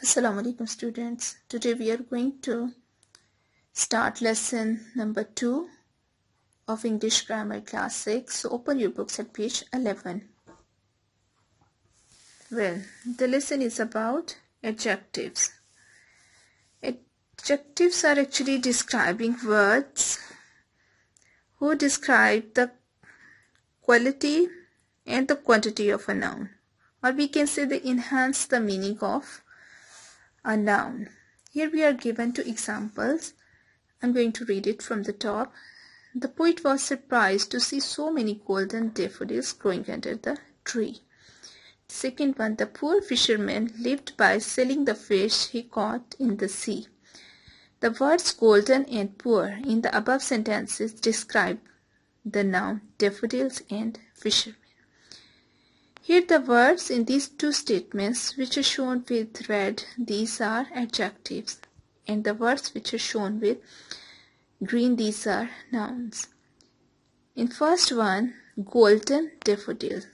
Assalamu alaikum students. Today we are going to start lesson number 2 of English Grammar Class 6. So open your books at page 11. Well, the lesson is about adjectives. Adjectives are actually describing words who describe the quality and the quantity of a noun. Or we can say they enhance the meaning of a noun. Here we are given 2 examples. I'm going to read it from the top. The poet was surprised to see so many golden daffodils growing under the tree. The second one, the poor fisherman lived by selling the fish he caught in the sea. The words golden and poor in the above sentences describe the noun daffodils and fisherman. Here the words in these 2 statements which are shown with red, these are adjectives, and the words which are shown with green, these are nouns. In first one, golden daffodils.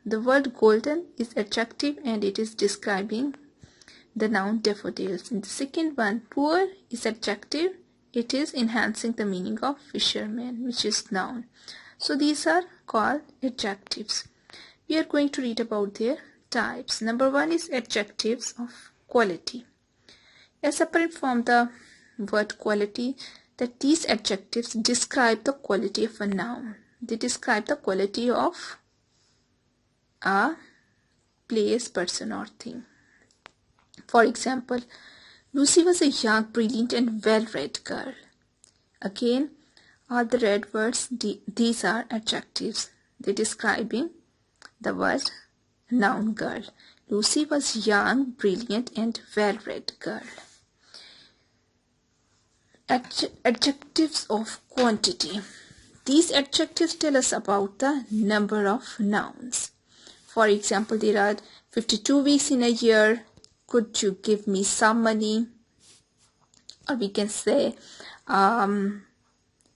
The word golden is adjective and it is describing the noun daffodils. In the second one, poor is adjective, it is enhancing the meaning of fisherman, which is noun. So these are called adjectives. We are going to read about their types. Number 1 is adjectives of quality. As apparent from the word quality, that these adjectives describe the quality of a noun. They describe the quality of a place, person or thing. For example, Lucy was a young, brilliant and well-read girl. Again, all the red words, these are adjectives. They're describing the word noun girl. Lucy was young, brilliant and well-read girl. Adjectives of quantity. These adjectives tell us about the number of nouns. For example, there are 52 weeks in a year. Could you give me some money? Or we can say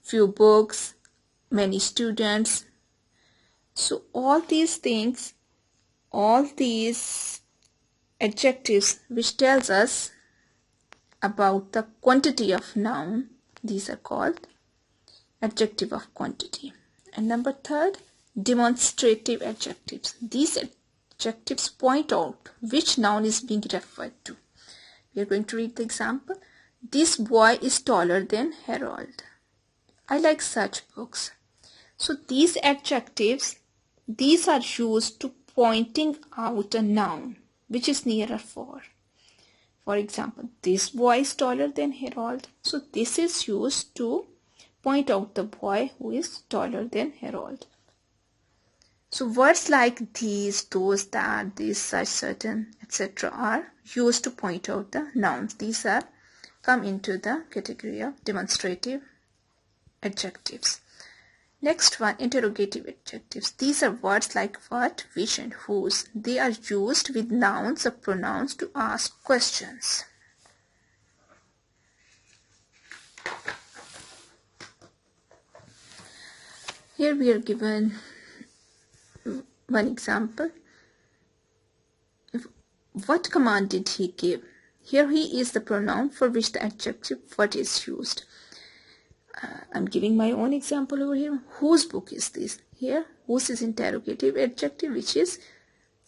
few books, many students. So all these things, all these adjectives which tells us about the quantity of noun, these are called adjective of quantity. And number 3, demonstrative adjectives. These adjectives point out which noun is being referred to. We are going to read the example. This boy is taller than Harold. I like such books. So these adjectives, these are used to pointing out a noun which is nearer for. For example, this boy is taller than Harold. So this is used to point out the boy who is taller than Harold. So words like these, those, that, this, such, certain, etc. are used to point out the nouns. These are come into the category of demonstrative adjectives. Next one, interrogative adjectives. These are words like what, which and whose. They are used with nouns or pronouns to ask questions. Here we are given one example. What command did he give? Here he is the pronoun for which the adjective what is used. I'm giving my own example over here. Whose book is this? Here, whose is interrogative adjective which is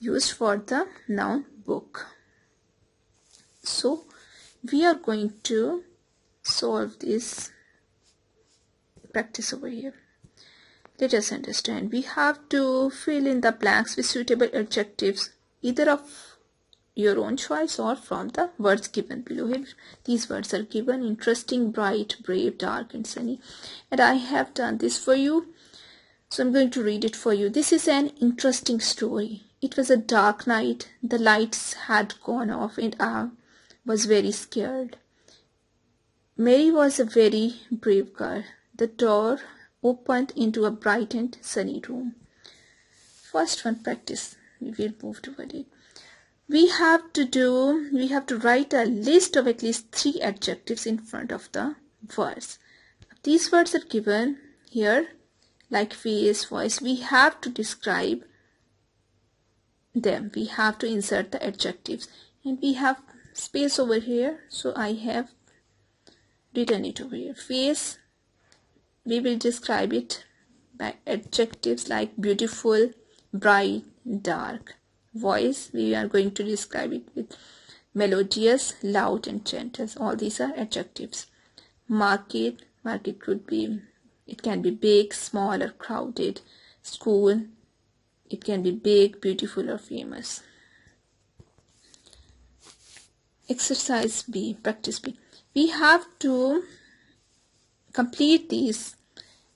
used for the noun book. So, we are going to solve this practice over here. Let us understand. We have to fill in the blanks with suitable adjectives, either of your own choice or from the words given below. Here these words are given: interesting, bright, brave, dark and sunny, and I have done this for you, so I'm going to read it for you. This is an interesting story. It was a dark night. The lights had gone off and I was very scared. Mary was a very brave girl. The door opened into a bright and sunny room. First one, practice. We will move toward it. We have to write a list of at least 3 adjectives in front of the words. These words are given here like face, voice. We have to describe them. We have to insert the adjectives. and we have space over here, so I have written it over here. Face, we will describe it by adjectives like beautiful, bright, dark. Voice, we are going to describe it with melodious, loud and gentle. All these are adjectives. Market, market could be, it can be big, small or crowded. School, it can be big, beautiful or famous. Exercise B, practice B. We have to complete these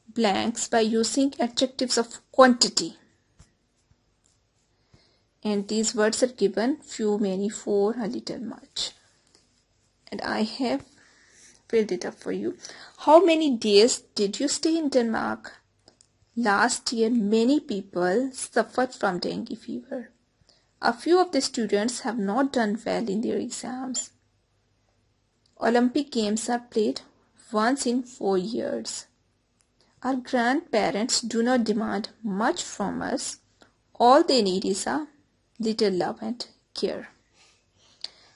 blanks by using adjectives of quantity. And these words are given: few, many, for, a little, much. And I have filled it up for you. How many days did you stay in Denmark? Last year, many people suffered from dengue fever. A few of the students have not done well in their exams. Olympic Games are played once in 4 years. Our grandparents do not demand much from us. All they need is a little love and care.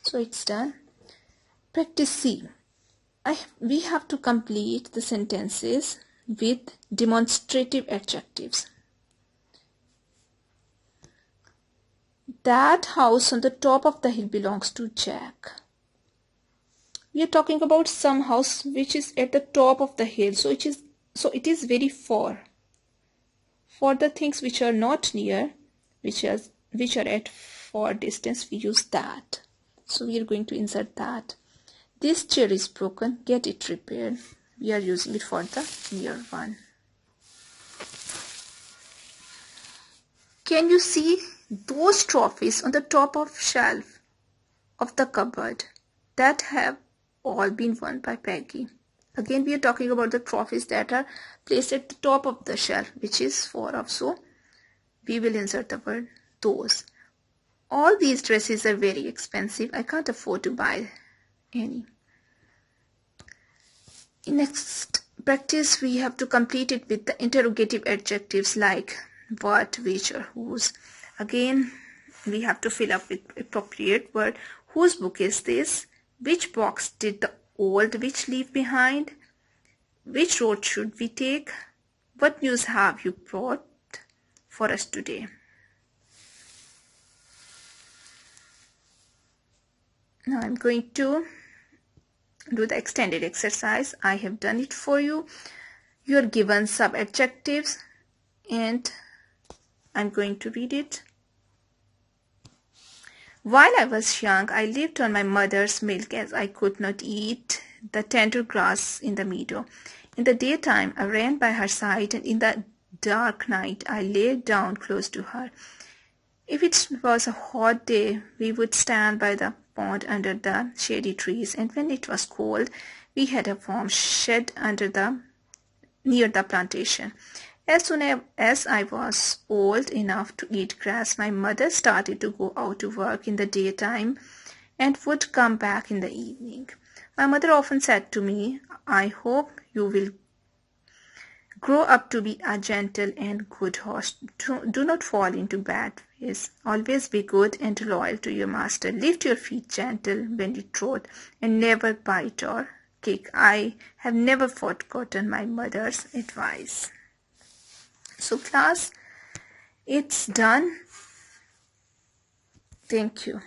So it's done. Practice C. We have to complete the sentences with demonstrative adjectives. That house on the top of the hill belongs to Jack. We are talking about some house which is at the top of the hill. So it is very far. For the things which are not near, which are at far distance, we use that. So we are going to insert that. This chair is broken. Get it repaired. We are using it for the near one. Can you see those trophies on the top of shelf of the cupboard that have all been won by Peggy? Again, we are talking about the trophies that are placed at the top of the shelf, which is 4 of. So we will insert the word those. All these dresses are very expensive. I can't afford to buy any. In next practice, we have to complete it with the interrogative adjectives like what, which or whose. Again, we have to fill up with appropriate word. Whose book is this? Which box did the old witch leave behind? Which road should we take? What news have you brought for us today? Now I'm going to do the extended exercise. I have done it for you. You are given some adjectives and I'm going to read it. While I was young, I lived on my mother's milk as I could not eat the tender grass in the meadow. In the daytime, I ran by her side, and in the dark night, I lay down close to her. If it was a hot day, we would stand by the pond under the shady trees, and when it was cold, we had a warm shed near the plantation. As soon as I was old enough to eat grass, my mother started to go out to work in the daytime and would come back in the evening. My mother often said to me, I hope you will grow up to be a gentle and good horse. Do not fall into bad ways. Always be good and loyal to your master. Lift your feet gentle when you trot and never bite or kick. I have never forgotten my mother's advice. So class, it's done. Thank you.